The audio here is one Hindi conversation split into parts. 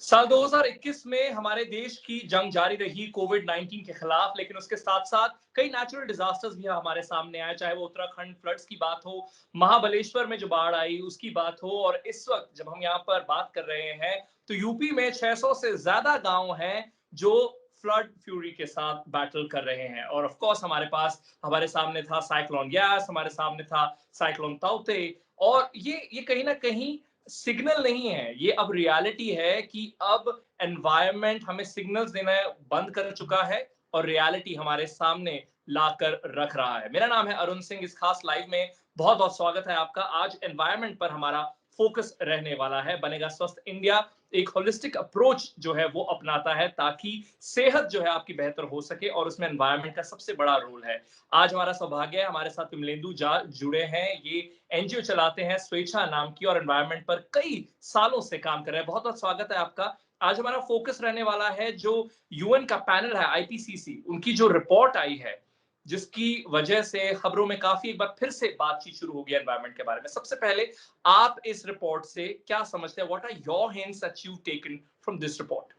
साल 2021 में हमारे देश की जंग जारी रही कोविड-19 के खिलाफ, लेकिन उसके साथ-साथ कई नेचुरल डिजास्टर्स भी हमारे सामने आए, चाहे वो उत्तराखंड फ्लड्स की बात हो, महाबलेश्वर में जो बाढ़ आई उसकी बात हो, और इस वक्त जब हम यहाँ पर बात कर रहे हैं, तो यूपी में 600 से ज्यादा गांव हैं जो फ्लड फ्यूरी के साथ बैटल कर रहे हैं। और ऑफ कोर्स हमारे सामने था साइक्लोन यास, हमारे सामने था साइक्लोन ताउते, और ये कहीं ना कहीं सिग्नल नहीं है, ये अब रियलिटी है कि अब एनवायरनमेंट हमें सिग्नल्स देना बंद कर चुका है और रियलिटी हमारे सामने लाकर रख रहा है। मेरा नाम है अरुण सिंह। इस खास लाइव में बहुत बहुत स्वागत है आपका। आज एनवायरनमेंट पर हमारा फोकस रहने वाला है। बनेगा स्वस्थ इंडिया एक होलिस्टिक अप्रोच जो है वो अपनाता है ताकि सेहत जो है आपकी बेहतर हो सके, और उसमें एनवायरनमेंट का सबसे बड़ा रोल है। आज हमारा सौभाग्य है, हमारे साथ विमलेंदु झा जुड़े हैं। ये एनजीओ चलाते हैं स्वेच्छा नाम की, और एनवायरनमेंट पर कई सालों से काम कर रहे हैं। बहुत बहुत स्वागत है आपका। आज हमारा फोकस रहने वाला है जो यूएन का पैनल है आईपीसीसी, उनकी जो रिपोर्ट आई है, जिसकी वजह से खबरों में काफी एक बार फिर से बातचीत शुरू हो गई एनवायरनमेंट के बारे में। सबसे पहले आप इस रिपोर्ट से क्या समझते हैं? What are your hints that you taken from this report?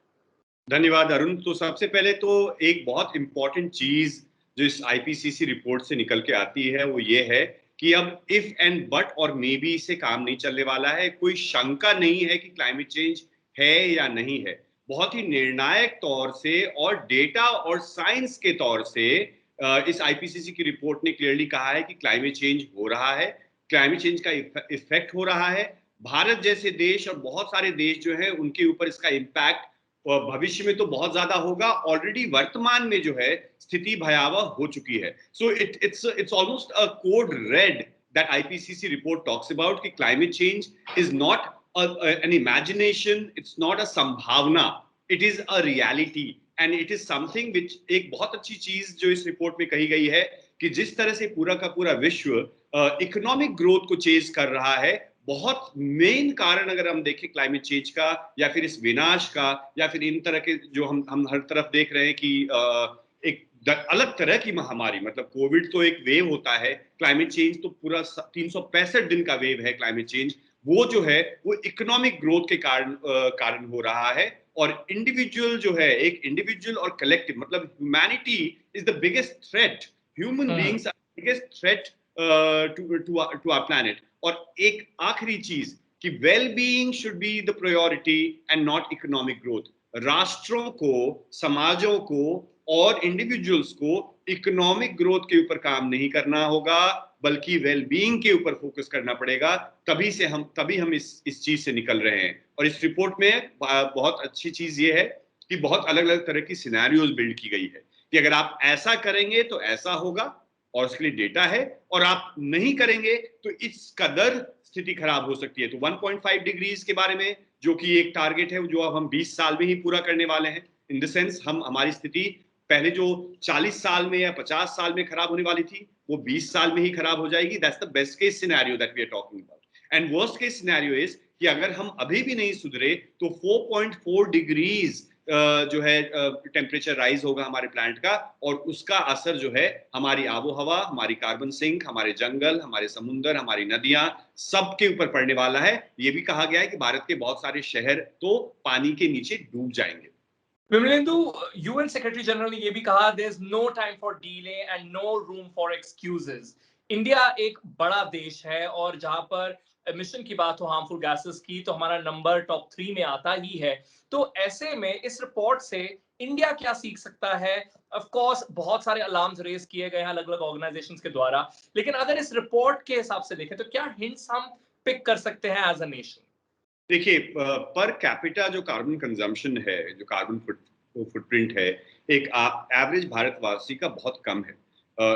धन्यवाद अरुण। तो सबसे पहले तो एक बहुत इंपॉर्टेंट चीज जो इस आईपीसीसी रिपोर्ट से निकल के आती है वो ये है कि अब इफ एंड बट और मे बी से काम नहीं चलने वाला है। कोई शंका नहीं है कि क्लाइमेट चेंज है या नहीं है। बहुत ही निर्णायक तौर से और डेटा और साइंस के तौर से इस आईपीसीसी की रिपोर्ट ने क्लियरली कहा है कि क्लाइमेट चेंज हो रहा है, क्लाइमेट चेंज का इफेक्ट हो रहा है। भारत जैसे देश और बहुत सारे देश जो है उनके ऊपर इसका इम्पैक्ट भविष्य में तो बहुत ज्यादा होगा। ऑलरेडी वर्तमान में जो है स्थिति भयावह हो चुकी है। So it's almost a code red that IPCC report talks about कि climate change is not an imagination, it's not a संभावना, it is a reality and it is something which. एक बहुत अच्छी चीज जो इस रिपोर्ट में कही गई है कि जिस तरह से पूरा का पूरा विश्व इकोनॉमिक ग्रोथ को चेज कर रहा है, बहुत मेन कारण अगर हम देखें क्लाइमेट चेंज का या फिर इस विनाश का या फिर इन तरह के जो हम हर तरफ देख रहे हैं कि एक अलग तरह की महामारी, मतलब कोविड तो एक वेव होता है, क्लाइमेट चेंज तो पूरा 365 दिन का वेव है क्लाइमेट चेंज। वो जो है वो इकोनॉमिक ग्रोथ के कारण हो रहा है। और इंडिविजुअल जो है, एक इंडिविजुअल और कलेक्टिव, मतलब humanity is the biggest threat, human beings are biggest threat to our planet. और एक आखिरी चीज कि well being should be the priority and not economic growth. राष्ट्रों को, समाजों को और इंडिविजुअल्स को इकोनॉमिक ग्रोथ के ऊपर काम नहीं करना होगा, बल्कि वेल बीइंग के ऊपर फोकस करना पड़ेगा। तभी हम इस चीज से निकल रहे हैं। और इस रिपोर्ट में बहुत अच्छी चीज ये है कि बहुत अलग अलग तरह की सिनेरियोज बिल्ड की गई है कि अगर आप ऐसा करेंगे तो ऐसा होगा, और उसके लिए डेटा है, और आप नहीं करेंगे तो इस कदर स्थिति खराब हो सकती है। तो 1.5 डिग्रीज के बारे में जो कि एक टारगेट है जो अब हम 20 साल में ही पूरा करने वाले हैं। इन द सेंस हमारी स्थिति पहले जो 40 साल में या 50 साल में खराब होने वाली थी वो 20 साल में ही खराब हो जाएगी। That's the best case scenario that we are talking about. And worst case scenario is कि अगर हम अभी भी नहीं सुधरे तो 4.4 डिग्रीज जो है टेम्परेचर राइज होगा हमारे प्लैनेट का, और उसका असर जो है हमारी आबो हवा, हमारी कार्बन सिंक, हमारे जंगल, हमारे समुद्र, हमारी नदियां, सबके ऊपर पड़ने वाला है। ये भी कहा गया है कि भारत के बहुत सारे शहर तो पानी के नीचे डूब जाएंगे। विमलेंदु, यूएन सेक्रेटरी जनरल ने यह भी कहा, there is no time for delay and no room for excuses. India एक बड़ा देश है, और जहां पर एमिशन की बात हो हार्मफुल गैसेस की, तो हमारा नंबर टॉप 3 में आता ही है। तो ऐसे में इस रिपोर्ट से इंडिया क्या सीख सकता है? ऑफ कोर्स बहुत सारे अलार्म्स रेज किए गए हैं अलग अलग ऑर्गेनाइजेशंस के द्वारा, लेकिन अगर इस रिपोर्ट के हिसाब से देखें तो क्या हिंट्स हम पिक कर सकते हैं एज अ नेशन? देखिए, पर कैपिटा जो कार्बन कंजम्पशन है, जो कार्बन फुटप्रिंट है, एक एवरेज भारतवासी का बहुत कम है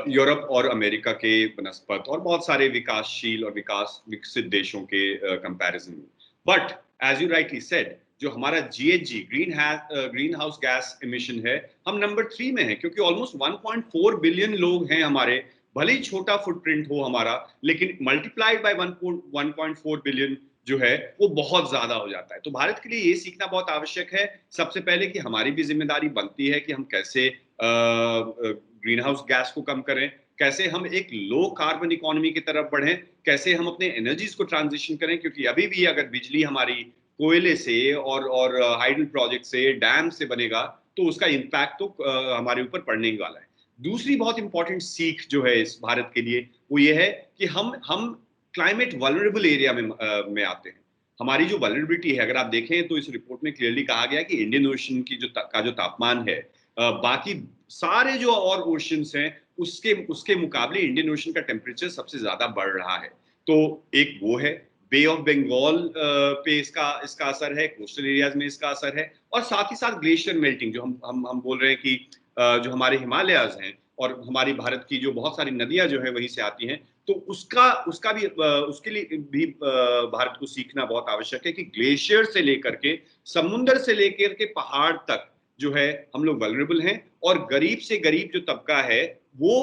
यूरोप और अमेरिका के बनस्पत और बहुत सारे विकासशील और विकसित देशों के कंपैरिजन में। But as you rightly said, जो हमारा GHG green house gas emission है, हम नंबर 3 में है, क्योंकि ऑलमोस्ट 1.4 बिलियन लोग हैं हमारे। भले ही छोटा फुटप्रिंट हो हमारा, लेकिन मल्टीप्लाइड बाय 1.4 बिलियन जो है वो बहुत ज्यादा हो जाता है। तो भारत के लिए ये सीखना बहुत आवश्यक है सबसे पहले कि हमारी भी जिम्मेदारी बनती है कि हम कैसे ग्रीन हाउस गैस को कम करें, कैसे हम एक लो कार्बन इकोनॉमी की तरफ बढ़ें, कैसे हम अपने एनर्जीज को ट्रांजिशन करें। क्योंकि अभी भी अगर बिजली हमारी कोयले से और हाइडल प्रोजेक्ट से, डैम से बनेगा, तो उसका इम्पैक्ट तो हमारे ऊपर पड़ने ही वाला है। दूसरी बहुत इंपॉर्टेंट सीख जो है इस भारत के लिए वो ये है कि हम क्लाइमेट वल्नरेबल एरिया में आते हैं। हमारी जो वल्नरेबिलिटी है, अगर आप देखें तो इस रिपोर्ट में क्लियरली कहा गया कि इंडियन ओशन की जो तापमान है, बाकी सारे जो और ओशंस हैं उसके उसके मुकाबले इंडियन ओशन का टेम्परेचर सबसे ज्यादा बढ़ रहा है। तो एक वो है, बे ऑफ बंगाल पे इसका इसका असर है, कोस्टल एरियाज में इसका असर है, और साथ ही साथ ग्लेशियर मेल्टिंग जो हम बोल रहे हैं कि जो हमारे हिमालयाज हैं और हमारी भारत की जो बहुत सारी नदियां जो है वहीं से आती हैं, तो उसका उसका भी उसके लिए भी भारत को सीखना बहुत आवश्यक है कि ग्लेशियर से लेकर के समुद्र से लेकर के पहाड़ तक जो है हम लोग वल्नरेबल हैं, और गरीब से गरीब जो तबका है वो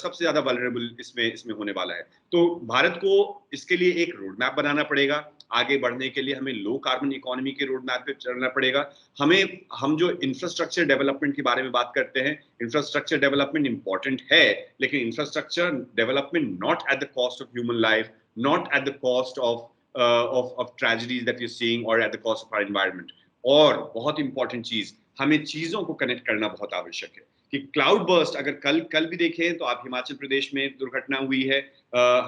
सबसे ज्यादा वल्नरेबल इसमें इसमें होने वाला है। तो भारत को इसके लिए एक रोड मैप बनाना पड़ेगा। आगे बढ़ने के लिए हमें लो कार्बन इकोनॉमी के रोड मैप पे चलना पड़ेगा। हम जो इंफ्रास्ट्रक्चर डेवलपमेंट के बारे में बात करते हैं, इंफ्रास्ट्रक्चर डेवलपमेंट इंपॉर्टेंट है, लेकिन infrastructure development not at the cost of human life, not at the cost of tragedies that you seeing, और at the cost of our environment. और बहुत इंपॉर्टेंट चीज, हमें चीजों को कनेक्ट करना बहुत आवश्यक है कि क्लाउड बर्स्ट, अगर कल कल भी देखें तो आप हिमाचल प्रदेश में दुर्घटना हुई है,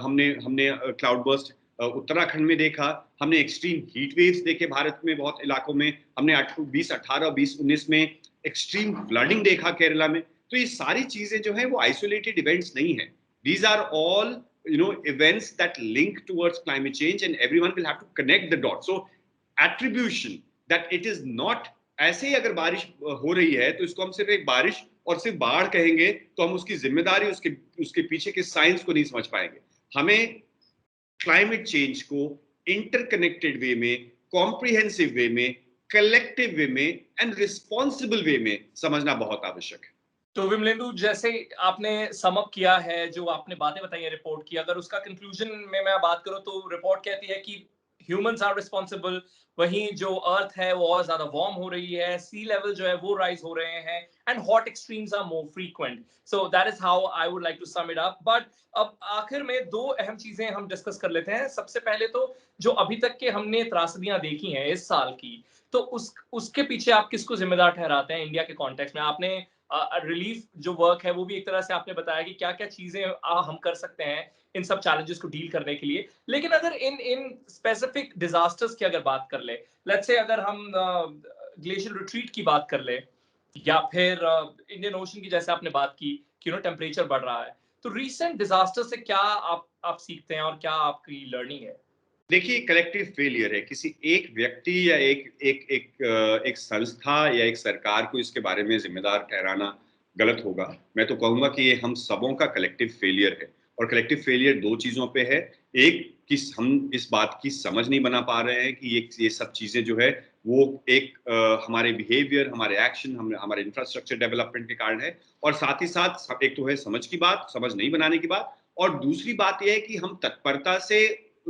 हमने हमने क्लाउड बर्स्ट उत्तराखंड में देखा, हमने एक्सट्रीम हीट वेव्स देखे भारत में बहुत इलाकों में, हमने 2018 और 2019 में एक्सट्रीम फ्लडिंग देखा केरला में। तो ये सारी चीजें जो है वो आइसोलेटेड इवेंट्स नहीं है, these are all events that link towards climate change, and everyone will have to connect the dots. So attribution that it is not, ऐसे ही अगर बारिश हो रही है तो इसको हम सिर्फ एक बारिश और सिर्फ बाढ़ कहेंगे तो हम उसकी जिम्मेदारी, उसके पीछे के साइंस को नहीं समझ पाएंगे। हमें क्लाइमेट चेंज को इंटरकनेक्टेड वे में, कॉम्प्रिहेंसिव वे में, कलेक्टिव वे में एंड रिस्पॉन्सिबल वे में समझना बहुत आवश्यक है। तो विमलेंदु, जैसे आपने सम अप किया है, जो आपने बातें बताई है रिपोर्ट की, अगर उसका कंक्लूजन में मैं बात करूं तो रिपोर्ट कहती है कि ह्यूमंस आर रिस्पॉन्सिबल, वहीं जो अर्थ है वो और ज्यादा वार्म हो रही है, सी लेवल जो है वो राइज हो रहे हैं, and hot extremes are more frequent. So that is how I would like to sum it up. But अब आखिर में दो अहम चीजें हम डिस्कस कर लेते हैं। सबसे पहले तो जो अभी तक के हमने त्रासदियां देखी हैं इस साल की, तो उसके पीछे आप किसको जिम्मेदार ठहराते हैं इंडिया के कॉन्टेक्स्ट में? आपने रिलीफ जो वर्क है वो भी एक तरह से आपने बताया कि क्या क्या चीजें हम कर सकते हैं इन सब चैलेंजेस को डील करने के लिए। लेकिन अगर इन इन स्पेसिफिक डिजास्टर्स की अगर बात कर ले, लेट्स से अगर हम ग्लेशियर रिट्रीट की बात कर ले, या फिर इंडियन ओशन की जैसे आपने बात की कि टेम्परेचर बढ़ रहा है, तो रीसेंट डिजास्टर से क्या आप सीखते हैं और क्या आपकी लर्निंग है? देखिए, कलेक्टिव फेलियर है, किसी एक व्यक्ति या एक संस्था या एक सरकार को इसके बारे में जिम्मेदार ठहराना गलत होगा। मैं तो कहूंगा कि ये हम सबों का कलेक्टिव फेलियर है, और कलेक्टिव फेलियर दो चीजों पे है। एक कि हम इस बात की समझ नहीं बना पा रहे हैं कि ये सब चीजें जो है वो एक हमारे बिहेवियर, हमारे एक्शन, हमारे इंफ्रास्ट्रक्चर डेवलपमेंट के कारण है, और साथ ही साथ एक तो है समझ की बात, समझ नहीं बनाने की बात, और दूसरी बात यह है कि हम तत्परता से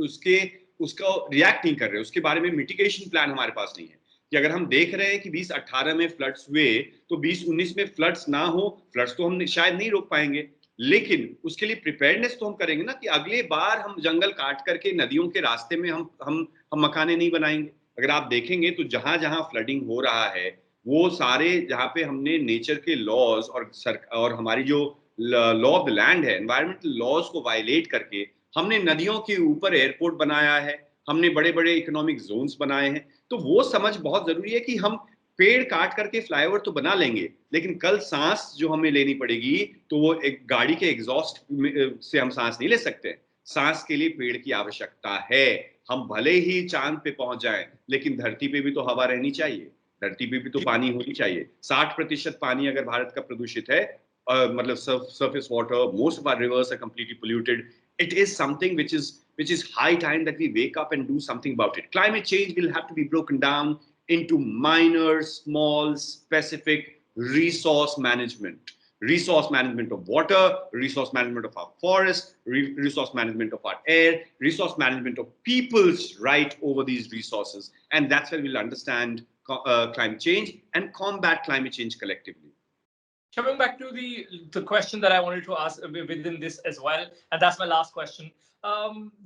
उसके उसका रिएक्ट नहीं कर रहे, उसके बारे में मिटिगेशन प्लान हमारे पास नहीं है। कि अगर हम देख रहे हैं कि 2018 में फ्लड्स हुए, तो 2019 में फ्लड्स ना हो, फ्लड्स तो हम शायद नहीं रोक पाएंगे, लेकिन उसके लिए प्रिपेयर्डनेस तो हम करेंगे ना, कि अगले बार हम जंगल काट करके नदियों के रास्ते में हम मकाने नहीं बनाएंगे। अगर आप देखेंगे तो जहां जहां फ्लडिंग हो रहा है, वो सारे जहां पे हमने नेचर के लॉज और हमारी जो लॉ ऑफ द लैंड है, एनवायरमेंटल लॉज को वायलेट करके हमने नदियों के ऊपर एयरपोर्ट बनाया है, हमने बड़े बड़े इकोनॉमिक जोन्स बनाए हैं। तो वो समझ बहुत जरूरी है कि हम पेड़ काट करके फ्लाईओवर तो बना लेंगे, लेकिन कल सांस जो हमें लेनी पड़ेगी तो वो एक गाड़ी के एग्जॉस्ट से हम सांस नहीं ले सकते। सांस के लिए पेड़ की आवश्यकता है। हम भले ही चांद पे पहुंच जाएं, लेकिन धरती पे भी तो हवा रहनी चाहिए, धरती पे भी तो पानी होनी चाहिए। 60% पानी अगर भारत का प्रदूषित है, मतलब surface water, most of our rivers are completely polluted. It is something which is high time that we wake up and do something about it. Climate change will have to be broken down into minor, small, specific resource management. Resource management of water, resource management of our forests, resource management of our air, resource management of people's right over these resources. And that's where we'll understand climate change and combat climate change collectively. Coming back to the question that I wanted to ask within this as well, and that's my last question.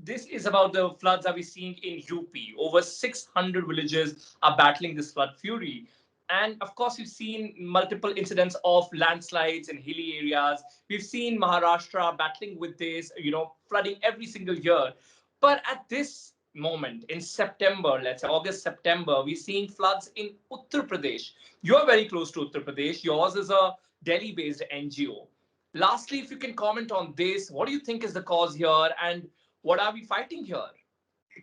This is about the floods that we're seeing in UP. Over 600 villages are battling this flood fury. And of course, we've seen multiple incidents of landslides in hilly areas. We've seen Maharashtra battling with this, flooding every single year. But at this moment, in September, let's say August, September, we're seeing floods in Uttar Pradesh. You're very close to Uttar Pradesh. Yours is a Delhi based NGO. Lastly, if you can comment on this, what do you think is the cause here and what are we fighting here?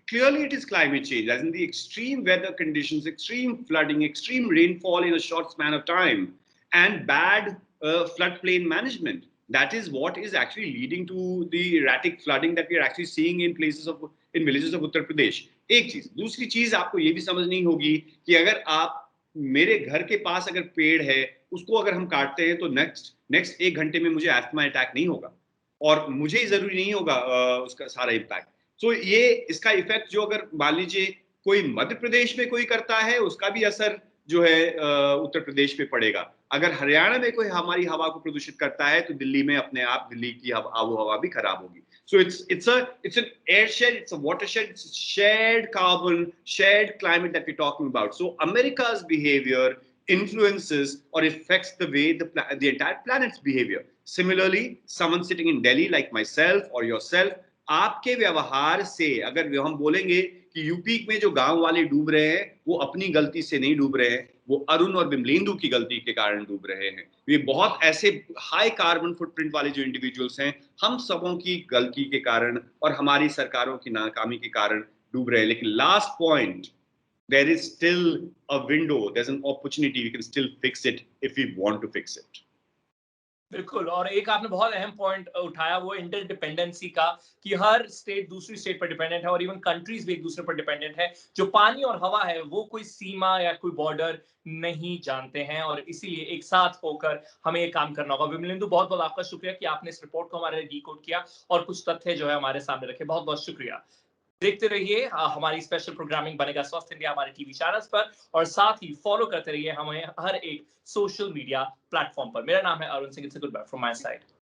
Clearly it is climate change, as in the extreme weather conditions, extreme flooding, extreme rainfall in a short span of time, and bad floodplain management. That is what is actually leading to the erratic flooding that we are actually seeing in villages of Uttar Pradesh. एक चीज, दूसरी चीज आपको ये भी समझनी होगी कि अगर आप मेरे घर के पास अगर पेड़ है, उसको अगर हम काटते हैं तो नेक्स्ट 1 घंटे में मुझे अस्थमा अटैक नहीं होगा और मुझे ही जरूरी नहीं होगा उसका सारा इम्पैक्ट। सो ये इसका इफेक्ट जो अगर मान लीजिए कोई मध्य प्रदेश में कोई करता है, उसका भी असर जो है उत्तर प्रदेश पे पड़ेगा। अगर हरियाणा में कोई हमारी हवा को प्रदूषित करता है तो दिल्ली में अपने आप दिल्ली की आबो हवा भी खराब होगी। So it's an airshed, it's a watershed, it's a shared carbon, shared climate that we're talking about. So America's behavior influences or affects the way the entire planet's behavior. Similarly, someone sitting in Delhi like myself or yourself, आपके व्यवहार से अगर हम बोलेंगे कि यूपी में जो गांव वाले डूब रहे हैं वो अपनी गलती से नहीं डूब रहे हैं, वो अरुण और बिमलेंदु की गलती के कारण डूब रहे हैं। ये बहुत ऐसे हाई कार्बन फुटप्रिंट वाले जो इंडिविजुअल्स हैं, हम सबों की गलती के कारण और हमारी सरकारों की नाकामी के कारण डूब रहे हैं। लेकिन last point, there is still a window, there's an opportunity, we can still fix it if we want to fix it. बिल्कुल, और एक आपने बहुत अहम पॉइंट उठाया वो इंटरडिपेंडेंसी का, कि हर स्टेट दूसरी स्टेट पर डिपेंडेंट है और इवन कंट्रीज भी एक दूसरे पर डिपेंडेंट है। जो पानी और हवा है वो कोई सीमा या कोई बॉर्डर नहीं जानते हैं और इसीलिए एक साथ होकर हमें ये काम करना होगा। विमलेंदु, बहुत बहुत आपका शुक्रिया कि आपने इस रिपोर्ट को हमारे लिए डिकोड किया और कुछ तथ्य जो है हमारे सामने रखे। बहुत बहुत शुक्रिया। देखते रहिए हमारी स्पेशल प्रोग्रामिंग बनेगा स्वस्थ इंडिया हमारे टीवी चैनल्स पर, और साथ ही फॉलो करते रहिए हमें हर एक सोशल मीडिया प्लेटफॉर्म पर। मेरा नाम है Arun Singh. It's a goodbye from my side.